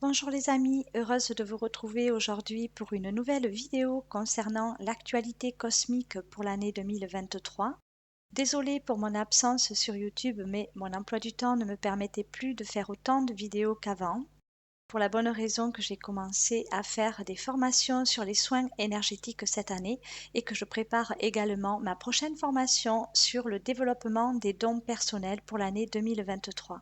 Bonjour les amis, heureuse de vous retrouver aujourd'hui pour une nouvelle vidéo concernant l'actualité cosmique pour l'année 2023. Désolée pour mon absence sur YouTube, mais mon emploi du temps ne me permettait plus de faire autant de vidéos qu'avant, pour la bonne raison que j'ai commencé à faire des formations sur les soins énergétiques cette année et que je prépare également ma prochaine formation sur le développement des dons personnels pour l'année 2023.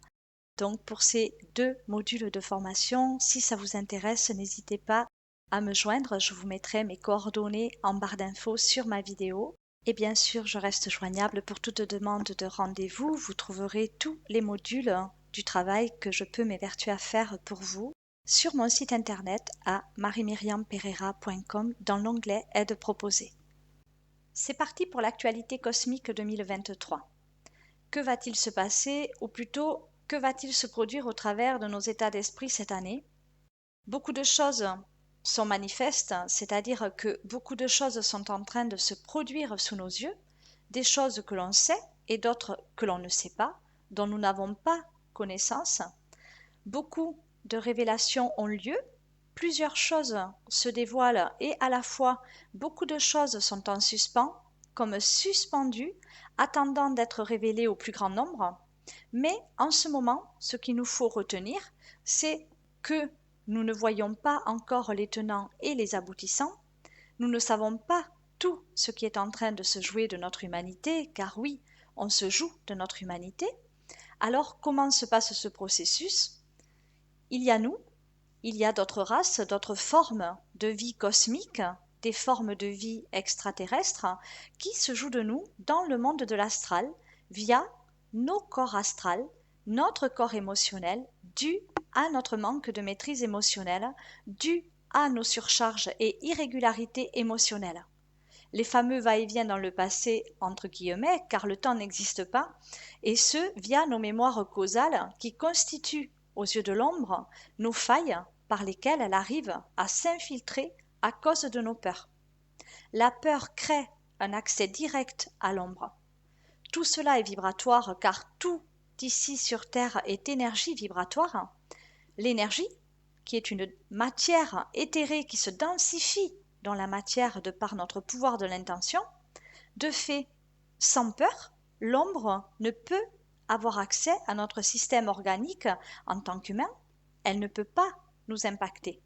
Donc pour ces deux modules de formation, si ça vous intéresse, n'hésitez pas à me joindre. Je vous mettrai mes coordonnées en barre d'infos sur ma vidéo. Et bien sûr, je reste joignable pour toute demande de rendez-vous. Vous trouverez tous les modules du travail que je peux m'évertuer à faire pour vous sur mon site internet à marimiriampereira.com dans l'onglet Aide proposée. C'est parti pour l'actualité cosmique 2023. Que va-t-il se passer, ou plutôt, que va-t-il se produire au travers de nos états d'esprit cette année? Beaucoup de choses sont manifestes, c'est-à-dire que beaucoup de choses sont en train de se produire sous nos yeux, des choses que l'on sait et d'autres que l'on ne sait pas, dont nous n'avons pas connaissance. Beaucoup de révélations ont lieu, plusieurs choses se dévoilent et à la fois beaucoup de choses sont en suspens, comme suspendues, attendant d'être révélées au plus grand nombre. Mais en ce moment, ce qu'il nous faut retenir, c'est que nous ne voyons pas encore les tenants et les aboutissants. Nous ne savons pas tout ce qui est en train de se jouer de notre humanité, car oui, on se joue de notre humanité. Alors, comment se passe ce processus? Il y a nous, il y a d'autres races, d'autres formes de vie cosmique, des formes de vie extraterrestres qui se jouent de nous dans le monde de l'astral via nos corps astrales, notre corps émotionnel, dû à notre manque de maîtrise émotionnelle, dû à nos surcharges et irrégularités émotionnelles. Les fameux va-et-vient dans le passé, entre guillemets, car le temps n'existe pas, et ce, via nos mémoires causales qui constituent, aux yeux de l'ombre, nos failles par lesquelles elle arrive à s'infiltrer à cause de nos peurs. La peur crée un accès direct à l'ombre. Tout cela est vibratoire car tout ici sur Terre est énergie vibratoire. L'énergie, qui est une matière éthérée qui se densifie dans la matière de par notre pouvoir de l'intention, de fait, sans peur, l'ombre ne peut avoir accès à notre système organique en tant qu'humain, elle ne peut pas nous impacter.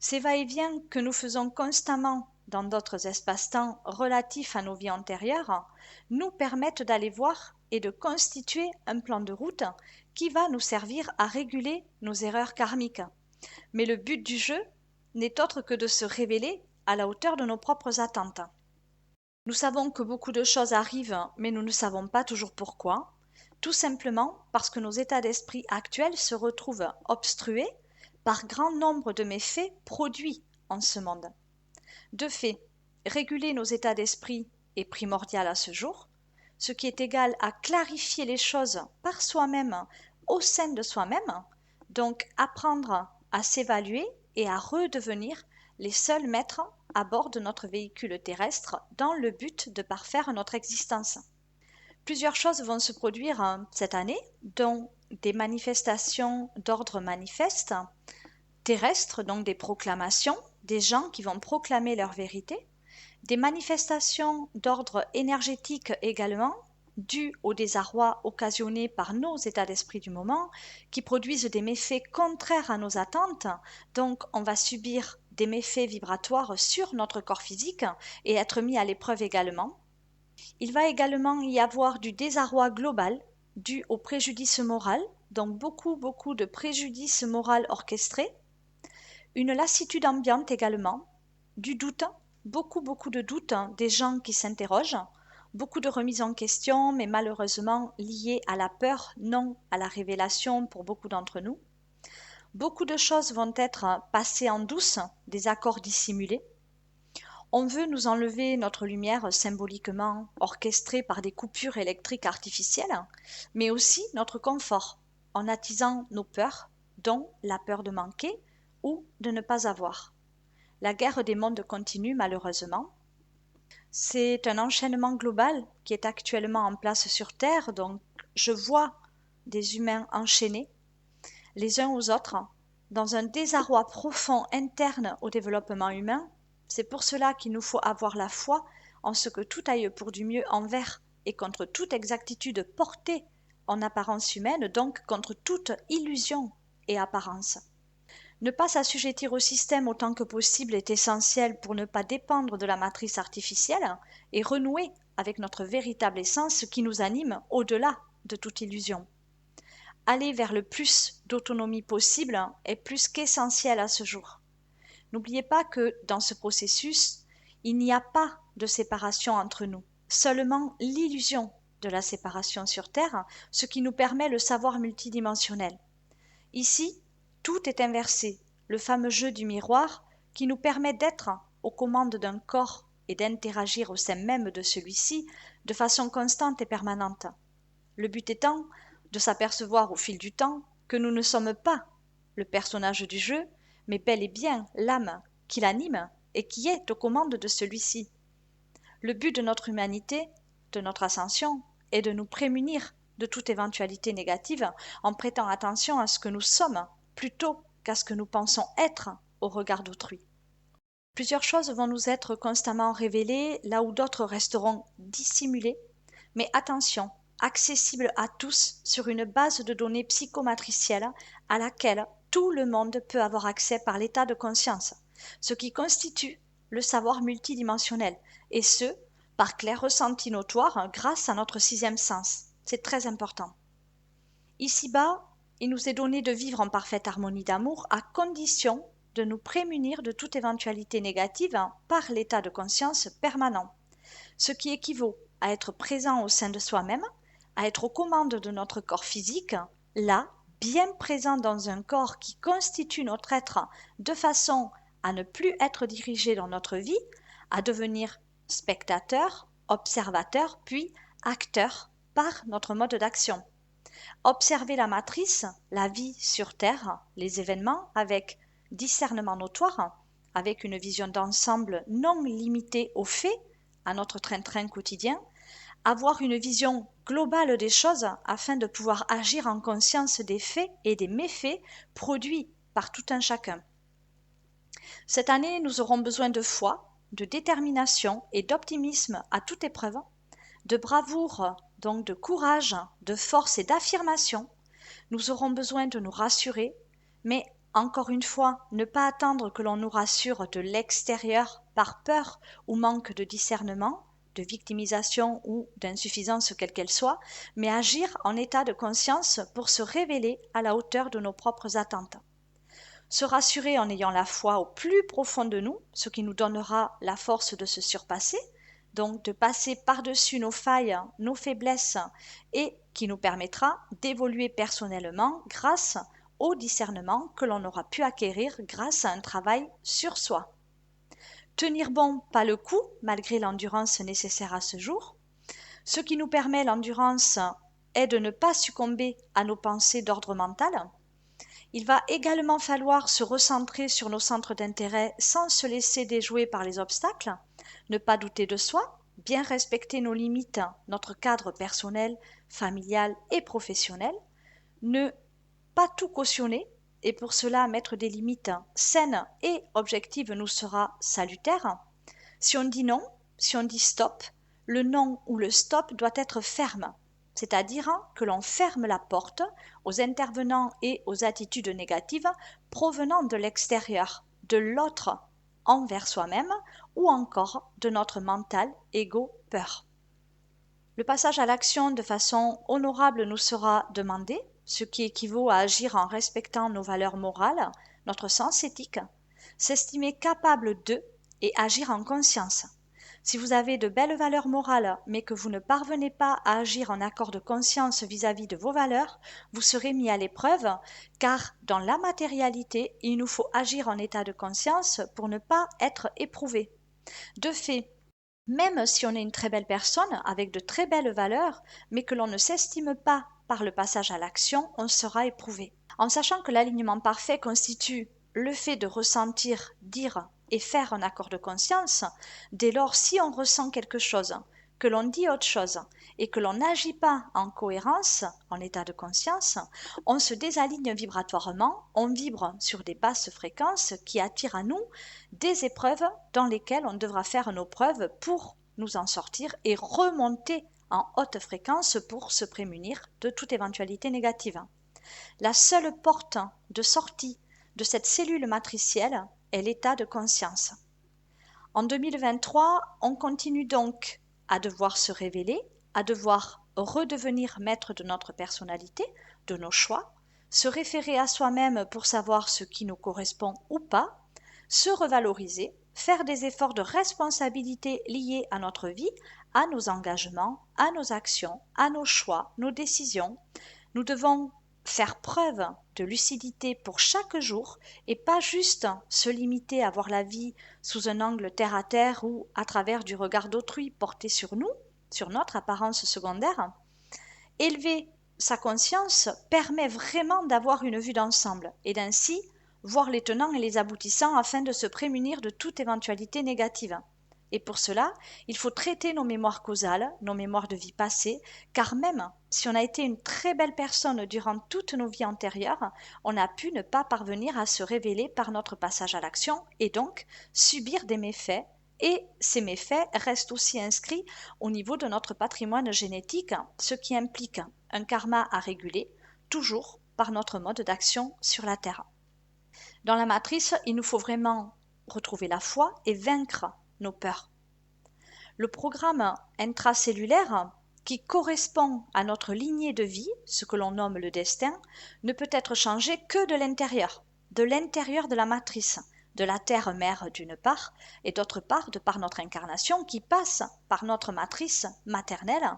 Ces va-et-vient que nous faisons constamment dans d'autres espaces-temps relatifs à nos vies antérieures nous permettent d'aller voir et de constituer un plan de route qui va nous servir à réguler nos erreurs karmiques. Mais le but du jeu n'est autre que de se révéler à la hauteur de nos propres attentes. Nous savons que beaucoup de choses arrivent, mais nous ne savons pas toujours pourquoi, tout simplement parce que nos états d'esprit actuels se retrouvent obstrués par grand nombre de méfaits produits en ce monde. De fait, réguler nos états d'esprit est primordial à ce jour, ce qui est égal à clarifier les choses par soi-même, au sein de soi-même, donc apprendre à s'évaluer et à redevenir les seuls maîtres à bord de notre véhicule terrestre dans le but de parfaire notre existence. Plusieurs choses vont se produire cette année, dont des manifestations d'ordre manifeste, terrestre, donc des proclamations, des gens qui vont proclamer leur vérité, des manifestations d'ordre énergétique également, dues au désarroi occasionné par nos états d'esprit du moment, qui produisent des méfaits contraires à nos attentes, donc on va subir des méfaits vibratoires sur notre corps physique et être mis à l'épreuve également. Il va également y avoir du désarroi global dû au préjudice moral, donc beaucoup de préjudice moral orchestrés, une lassitude ambiante également, du doute, beaucoup de doutes, des gens qui s'interrogent, beaucoup de remises en question, mais malheureusement liées à la peur, non à la révélation pour beaucoup d'entre nous. Beaucoup de choses vont être passées en douce, des accords dissimulés. On veut nous enlever notre lumière symboliquement orchestrée par des coupures électriques artificielles, mais aussi notre confort, en attisant nos peurs, dont la peur de manquer ou de ne pas avoir. La guerre des mondes continue malheureusement. C'est un enchaînement global qui est actuellement en place sur Terre, donc je vois des humains enchaînés les uns aux autres dans un désarroi profond interne au développement humain. C'est pour cela qu'il nous faut avoir la foi en ce que tout aille pour du mieux envers et contre toute exactitude portée en apparence humaine, donc contre toute illusion et apparence. Ne pas s'assujettir au système autant que possible est essentiel pour ne pas dépendre de la matrice artificielle et renouer avec notre véritable essence qui nous anime au-delà de toute illusion. Aller vers le plus d'autonomie possible est plus qu'essentiel à ce jour. N'oubliez pas que dans ce processus, il n'y a pas de séparation entre nous, seulement l'illusion de la séparation sur Terre, ce qui nous permet le savoir multidimensionnel. Ici, tout est inversé, le fameux jeu du miroir qui nous permet d'être aux commandes d'un corps et d'interagir au sein même de celui-ci de façon constante et permanente. Le but étant de s'apercevoir au fil du temps que nous ne sommes pas le personnage du jeu, mais bel et bien l'âme qui l'anime et qui est aux commandes de celui-ci. Le but de notre humanité, de notre ascension, est de nous prémunir de toute éventualité négative en prêtant attention à ce que nous sommes plutôt qu'à ce que nous pensons être au regard d'autrui. Plusieurs choses vont nous être constamment révélées là où d'autres resteront dissimulées, mais attention, accessibles à tous sur une base de données psychomatricielle à laquelle tout le monde peut avoir accès par l'état de conscience, ce qui constitue le savoir multidimensionnel, et ce, par clair ressenti notoire grâce à notre sixième sens. C'est très important. Ici-bas, il nous est donné de vivre en parfaite harmonie d'amour à condition de nous prémunir de toute éventualité négative par l'état de conscience permanent, ce qui équivaut à être présent au sein de soi-même, à être aux commandes de notre corps physique, là, bien présent dans un corps qui constitue notre être, de façon à ne plus être dirigé dans notre vie, à devenir spectateur, observateur, puis acteur par notre mode d'action. Observer la matrice, la vie sur Terre, les événements avec discernement notoire, avec une vision d'ensemble non limitée aux faits, à notre train-train quotidien, avoir une vision globale des choses afin de pouvoir agir en conscience des faits et des méfaits produits par tout un chacun. Cette année, nous aurons besoin de foi, de détermination et d'optimisme à toute épreuve, de bravoure, donc de courage, de force et d'affirmation. Nous aurons besoin de nous rassurer, mais encore une fois, ne pas attendre que l'on nous rassure de l'extérieur par peur ou manque de discernement, de victimisation ou d'insuffisance quelle qu'elle soit, mais agir en état de conscience pour se révéler à la hauteur de nos propres attentes. Se rassurer en ayant la foi au plus profond de nous, ce qui nous donnera la force de se surpasser, donc de passer par-dessus nos failles, nos faiblesses, et qui nous permettra d'évoluer personnellement grâce au discernement que l'on aura pu acquérir grâce à un travail sur soi. Tenir bon pas le coup, malgré l'endurance nécessaire à ce jour. Ce qui nous permet l'endurance est de ne pas succomber à nos pensées d'ordre mental. Il va également falloir se recentrer sur nos centres d'intérêt sans se laisser déjouer par les obstacles, ne pas douter de soi, bien respecter nos limites, notre cadre personnel, familial et professionnel, ne pas tout cautionner et pour cela mettre des limites saines et objectives nous sera salutaire. Si on dit non, si on dit stop, le non ou le stop doit être ferme, c'est-à-dire que l'on ferme la porte aux intervenants et aux attitudes négatives provenant de l'extérieur, de l'autre envers soi-même ou encore de notre mental, ego, peur. Le passage à l'action de façon honorable nous sera demandé, ce qui équivaut à agir en respectant nos valeurs morales, notre sens éthique, s'estimer capable de et agir en conscience. Si vous avez de belles valeurs morales, mais que vous ne parvenez pas à agir en accord de conscience vis-à-vis de vos valeurs, vous serez mis à l'épreuve, car dans la matérialité, il nous faut agir en état de conscience pour ne pas être éprouvé. De fait, même si on est une très belle personne, avec de très belles valeurs, mais que l'on ne s'estime pas par le passage à l'action, on sera éprouvé. En sachant que l'alignement parfait constitue le fait de ressentir, dire et faire un accord de conscience, dès lors si on ressent quelque chose, que l'on dit autre chose et que l'on n'agit pas en cohérence, en état de conscience, on se désaligne vibratoirement, on vibre sur des basses fréquences qui attirent à nous des épreuves dans lesquelles on devra faire nos preuves pour nous en sortir et remonter en haute fréquence pour se prémunir de toute éventualité négative. La seule porte de sortie de cette cellule matricielle est l'état de conscience. En 2023, on continue donc à devoir se révéler, à devoir redevenir maître de notre personnalité, de nos choix, se référer à soi-même pour savoir ce qui nous correspond ou pas, se revaloriser, faire des efforts de responsabilité liés à notre vie, à nos engagements, à nos actions, à nos choix, nos décisions. Nous devons faire preuve de lucidité pour chaque jour et pas juste se limiter à voir la vie sous un angle terre à terre ou à travers du regard d'autrui porté sur nous, sur notre apparence secondaire. Élever sa conscience permet vraiment d'avoir une vue d'ensemble et d'ainsi voir les tenants et les aboutissants afin de se prémunir de toute éventualité négative. Et pour cela, il faut traiter nos mémoires causales, nos mémoires de vie passée, car même si on a été une très belle personne durant toutes nos vies antérieures, on a pu ne pas parvenir à se révéler par notre passage à l'action et donc subir des méfaits. Et ces méfaits restent aussi inscrits au niveau de notre patrimoine génétique, ce qui implique un karma à réguler, toujours par notre mode d'action sur la Terre. Dans la matrice, il nous faut vraiment retrouver la foi et vaincre nos peurs. Le programme intracellulaire, qui correspond à notre lignée de vie, ce que l'on nomme le destin, ne peut être changé que de l'intérieur de la matrice, de la terre-mère d'une part, et d'autre part de par notre incarnation qui passe par notre matrice maternelle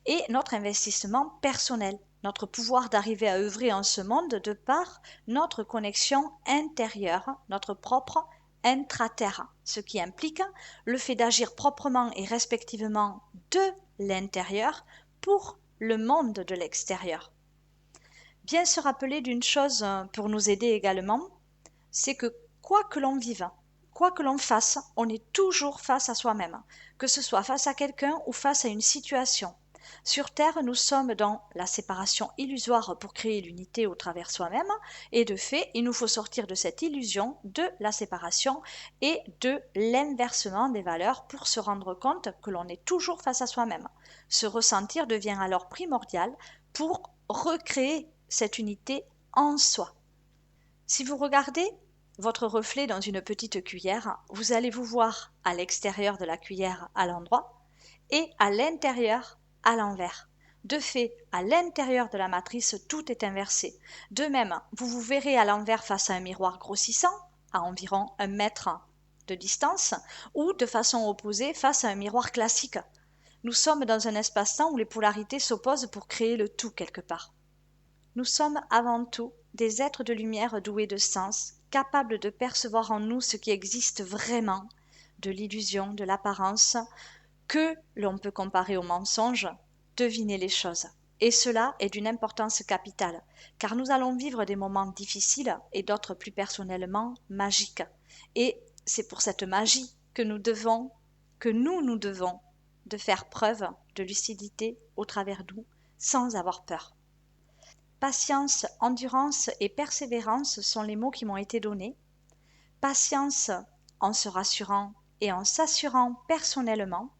et notre investissement personnel, notre pouvoir d'arriver à œuvrer en ce monde de par notre connexion intérieure, notre propre intra-terre, ce qui implique le fait d'agir proprement et respectivement de l'intérieur pour le monde de l'extérieur. Bien se rappeler d'une chose pour nous aider également, c'est que quoi que l'on vive, quoi que l'on fasse, on est toujours face à soi-même, que ce soit face à quelqu'un ou face à une situation. Sur Terre, nous sommes dans la séparation illusoire pour créer l'unité au travers soi-même, et de fait, il nous faut sortir de cette illusion de la séparation et de l'inversement des valeurs pour se rendre compte que l'on est toujours face à soi-même. Ce ressentir devient alors primordial pour recréer cette unité en soi. Si vous regardez votre reflet dans une petite cuillère, vous allez vous voir à l'extérieur de la cuillère à l'endroit et à l'intérieur à l'envers. De fait, à l'intérieur de la matrice, tout est inversé. De même, vous vous verrez à l'envers face à un miroir grossissant, à environ 1 mètre de distance, ou de façon opposée face à un miroir classique. Nous sommes dans un espace-temps où les polarités s'opposent pour créer le tout quelque part. Nous sommes avant tout des êtres de lumière doués de sens, capables de percevoir en nous ce qui existe vraiment, de l'illusion, de l'apparence, que l'on peut comparer au mensonge, deviner les choses. Et cela est d'une importance capitale, car nous allons vivre des moments difficiles et d'autres plus personnellement magiques. Et c'est pour cette magie que nous devons de faire preuve de lucidité au travers d'où, sans avoir peur. Patience, endurance et persévérance sont les mots qui m'ont été donnés. Patience en se rassurant et en s'assurant personnellement.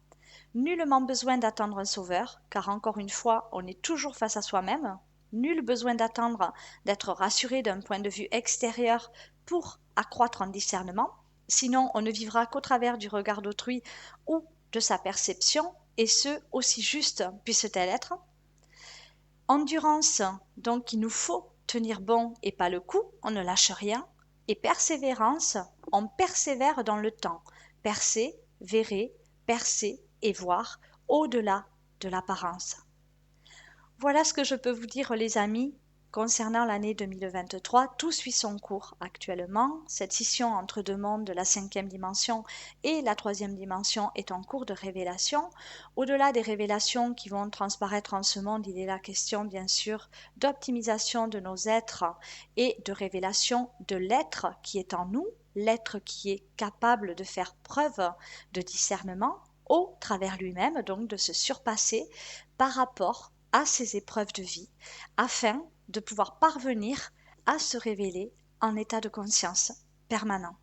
Nullement besoin d'attendre un sauveur, car encore une fois, on est toujours face à soi-même. Nul besoin d'attendre d'être rassuré d'un point de vue extérieur pour accroître en discernement, sinon on ne vivra qu'au travers du regard d'autrui ou de sa perception, et ce, aussi juste puisse-t-elle être. Endurance, donc il nous faut tenir bon et pas le coup, on ne lâche rien. Et persévérance, on persévère dans le temps. Persévérer, percer et voir au-delà de l'apparence. Voilà ce que je peux vous dire les amis concernant l'année 2023. Tout suit son cours actuellement. Cette scission entre deux mondes, la 5e dimension et la 3e dimension est en cours de révélation. Au-delà des révélations qui vont transparaître en ce monde, il est la question bien sûr d'optimisation de nos êtres et de révélation de l'être qui est en nous, l'être qui est capable de faire preuve de discernement, au travers lui-même, donc de se surpasser par rapport à ses épreuves de vie, afin de pouvoir parvenir à se révéler en état de conscience permanent.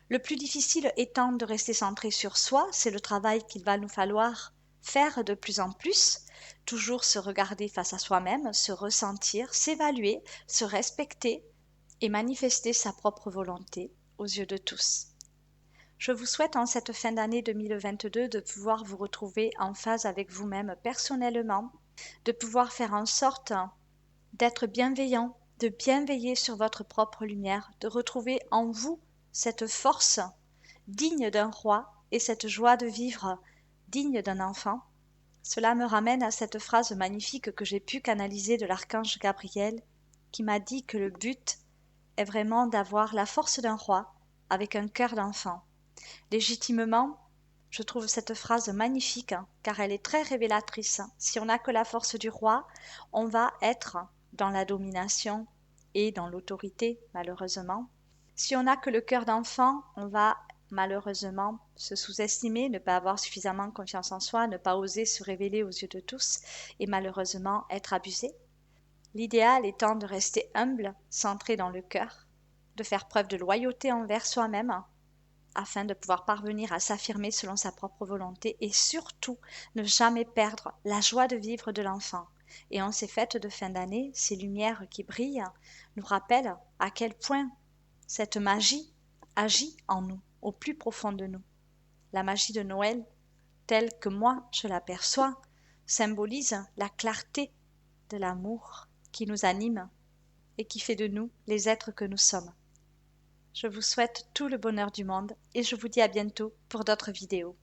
Le plus difficile étant de rester centré sur soi, c'est le travail qu'il va nous falloir faire de plus en plus, toujours se regarder face à soi-même, se ressentir, s'évaluer, se respecter et manifester sa propre volonté aux yeux de tous. Je vous souhaite en cette fin d'année 2022 de pouvoir vous retrouver en phase avec vous-même personnellement, de pouvoir faire en sorte d'être bienveillant, de bien veiller sur votre propre lumière, de retrouver en vous cette force digne d'un roi et cette joie de vivre digne d'un enfant. Cela me ramène à cette phrase magnifique que j'ai pu canaliser de l'archange Gabriel, qui m'a dit que le but est vraiment d'avoir la force d'un roi avec un cœur d'enfant. Légitimement, je trouve cette phrase magnifique car elle est très révélatrice. Si on n'a que la force du roi, on va être dans la domination et dans l'autorité, malheureusement. Si on n'a que le cœur d'enfant, on va malheureusement se sous-estimer, ne pas avoir suffisamment confiance en soi, ne pas oser se révéler aux yeux de tous et malheureusement être abusé. L'idéal étant de rester humble, centré dans le cœur, de faire preuve de loyauté envers soi-même, afin de pouvoir parvenir à s'affirmer selon sa propre volonté et surtout ne jamais perdre la joie de vivre de l'enfant. Et en ces fêtes de fin d'année, ces lumières qui brillent nous rappellent à quel point cette magie agit en nous, au plus profond de nous. La magie de Noël, telle que moi je l'aperçois, symbolise la clarté de l'amour qui nous anime et qui fait de nous les êtres que nous sommes. Je vous souhaite tout le bonheur du monde et je vous dis à bientôt pour d'autres vidéos.